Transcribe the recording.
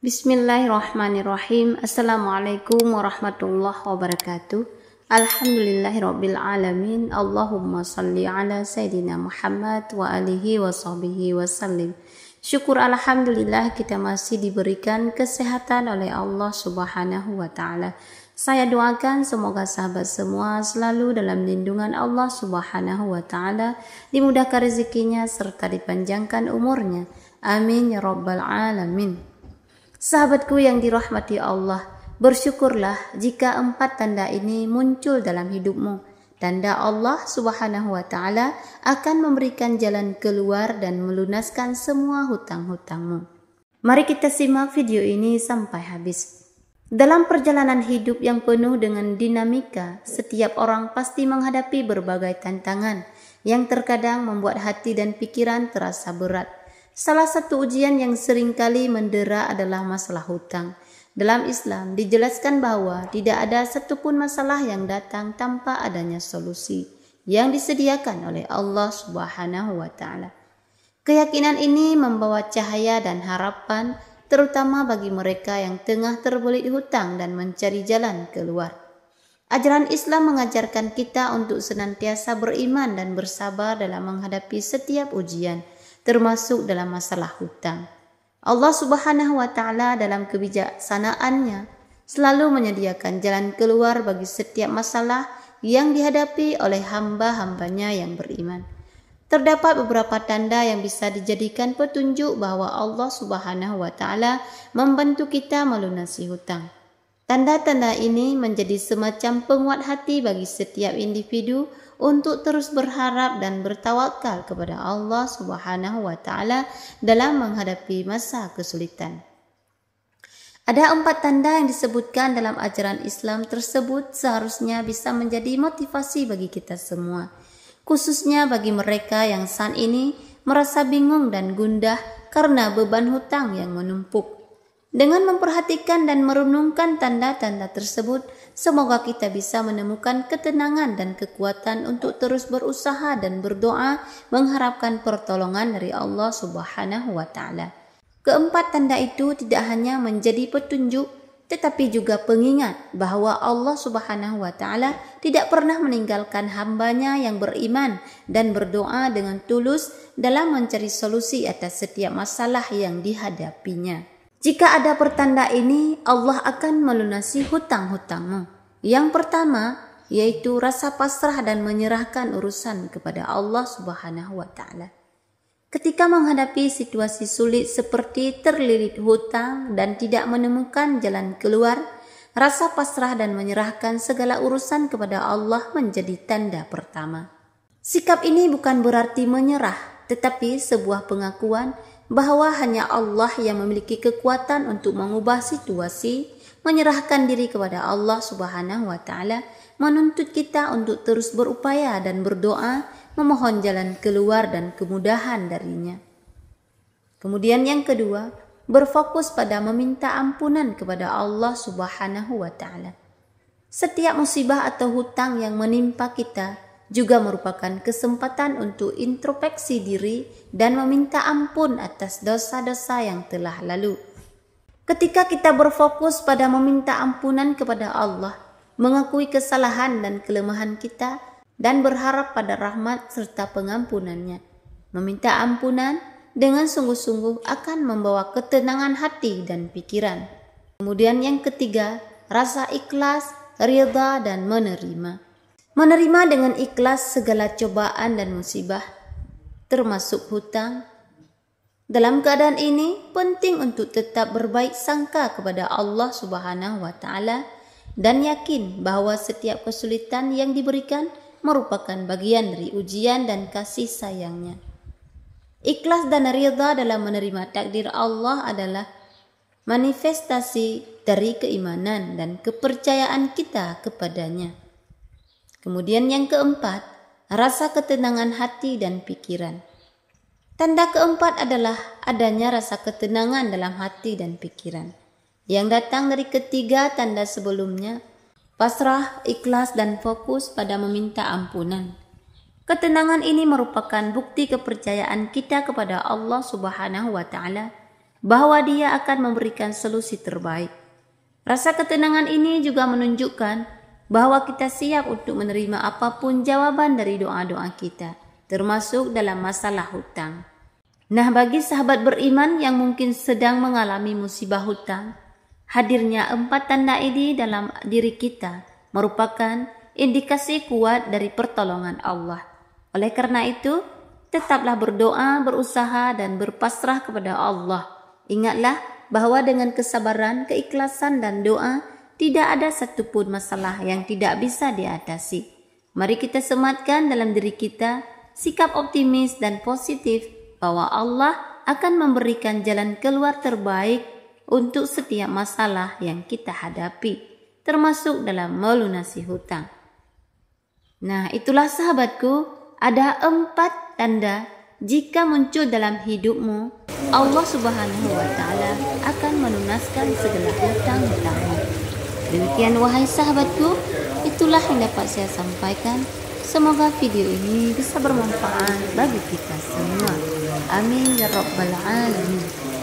Bismillahirrahmanirrahim. Assalamualaikum warahmatullahi wabarakatuh. Alhamdulillahirabbil alamin. Allahumma shalli ala sayidina Muhammad wa alihi wa sahbihi wasallim. Syukur alhamdulillah kita masih diberikan kesehatan oleh Allah Subhanahu wa taala. Saya doakan semoga sahabat semua selalu dalam lindungan Allah Subhanahu wa taala, dimudahkan rezekinya serta dipanjangkan umurnya. Amin ya rabbal alamin. Sahabatku yang dirahmati Allah, bersyukurlah jika 4 tanda ini muncul dalam hidupmu. Tanda Allah Subhanahu wa taala akan memberikan jalan keluar dan melunaskan semua hutang-hutangmu. Mari kita simak video ini sampai habis. Dalam perjalanan hidup yang penuh dengan dinamika, setiap orang pasti menghadapi berbagai tantangan yang terkadang membuat hati dan pikiran terasa berat. Salah satu ujian yang seringkali mendera adalah masalah hutang. Dalam Islam dijelaskan bahwa tidak ada satupun masalah yang datang tanpa adanya solusi yang disediakan oleh Allah Subhanahu wa taala. Keyakinan ini membawa cahaya dan harapan terutama bagi mereka yang tengah terbelit hutang dan mencari jalan keluar. Ajaran Islam mengajarkan kita untuk senantiasa beriman dan bersabar dalam menghadapi setiap ujian, termasuk dalam masalah hutang. Allah Subhanahu wa taala dalam kebijaksanaannya selalu menyediakan jalan keluar bagi setiap masalah yang dihadapi oleh hamba-hambanya yang beriman. Terdapat beberapa tanda yang bisa dijadikan petunjuk bahwa Allah Subhanahu wa taala membantu kita melunasi hutang. Tanda-tanda ini menjadi semacam penguat hati bagi setiap individu untuk terus berharap dan bertawakal kepada Allah Subhanahu wa taala dalam menghadapi masa kesulitan. Ada 4 tanda yang disebutkan dalam ajaran Islam tersebut seharusnya bisa menjadi motivasi bagi kita semua, khususnya bagi mereka yang saat ini merasa bingung dan gundah karena beban hutang yang menumpuk. Dengan memperhatikan dan merenungkan tanda-tanda tersebut, semoga kita bisa menemukan ketenangan dan kekuatan untuk terus berusaha dan berdoa mengharapkan pertolongan dari Allah Subhanahu wa taala. Keempat tanda itu tidak hanya menjadi petunjuk, tetapi juga pengingat bahwa Allah Subhanahu wa taala tidak pernah meninggalkan hambanya yang beriman dan berdoa dengan tulus dalam mencari solusi atas setiap masalah yang dihadapinya. Jika ada pertanda ini, Allah akan melunasi hutang-hutangmu. Yang pertama, yaitu rasa pasrah dan menyerahkan urusan kepada Allah Subhanahu wa taala. Ketika menghadapi situasi sulit seperti terlilit hutang dan tidak menemukan jalan keluar, rasa pasrah dan menyerahkan segala urusan kepada Allah menjadi tanda pertama. Sikap ini bukan berarti menyerah, tetapi sebuah pengakuan bahwa hanya Allah yang memiliki kekuatan untuk mengubah situasi. Menyerahkan diri kepada Allah Subhanahu wa taala menuntut kita untuk terus berupaya dan berdoa memohon jalan keluar dan kemudahan darinya. Kemudian yang kedua, berfokus pada meminta ampunan kepada Allah Subhanahu wa taala. Setiap musibah atau hutang yang menimpa kita juga merupakan kesempatan untuk introspeksi diri dan meminta ampun atas dosa-dosa yang telah lalu. Ketika kita berfokus pada meminta ampunan kepada Allah, mengakui kesalahan dan kelemahan kita, dan berharap pada rahmat serta pengampunannya, meminta ampunan dengan sungguh-sungguh akan membawa ketenangan hati dan pikiran. Kemudian yang ketiga, rasa ikhlas, ridha, dan menerima. Menerima dengan ikhlas segala cobaan dan musibah, termasuk hutang. Dalam keadaan ini, penting untuk tetap berbaik sangka kepada Allah Subhanahu wa taala dan yakin bahwa setiap kesulitan yang diberikan merupakan bagian dari ujian dan kasih sayangnya. Ikhlas dan ridha dalam menerima takdir Allah adalah manifestasi dari keimanan dan kepercayaan kita kepadanya. Kemudian yang keempat, rasa ketenangan hati dan pikiran. Tanda keempat adalah adanya rasa ketenangan dalam hati dan pikiran, yang datang dari ketiga tanda sebelumnya, pasrah, ikhlas, dan fokus pada meminta ampunan. Ketenangan ini merupakan bukti kepercayaan kita kepada Allah Subhanahu wa taala bahwa Dia akan memberikan solusi terbaik. Rasa ketenangan ini juga menunjukkan bahwa kita siap untuk menerima apapun jawaban dari doa-doa kita, termasuk dalam masalah hutang. Nah, bagi sahabat beriman yang mungkin sedang mengalami musibah hutang, hadirnya 4 tanda ini dalam diri kita merupakan indikasi kuat dari pertolongan Allah. Oleh karena itu, tetaplah berdoa, berusaha, dan berpasrah kepada Allah. Ingatlah bahwa dengan kesabaran, keikhlasan, dan doa, tidak ada satupun masalah yang tidak bisa diatasi. Mari kita sematkan dalam diri kita sikap optimis dan positif bahwa Allah akan memberikan jalan keluar terbaik untuk setiap masalah yang kita hadapi, termasuk dalam melunasi hutang. Nah, itulah sahabatku, ada 4 tanda jika muncul dalam hidupmu, Allah Subhanahu wa Ta'ala akan melunaskan segala hutang-hutangmu. Demikian wahai sahabatku, itulah yang dapat saya sampaikan. Semoga video ini bisa bermanfaat bagi kita semua. Amin ya rabbal alamin.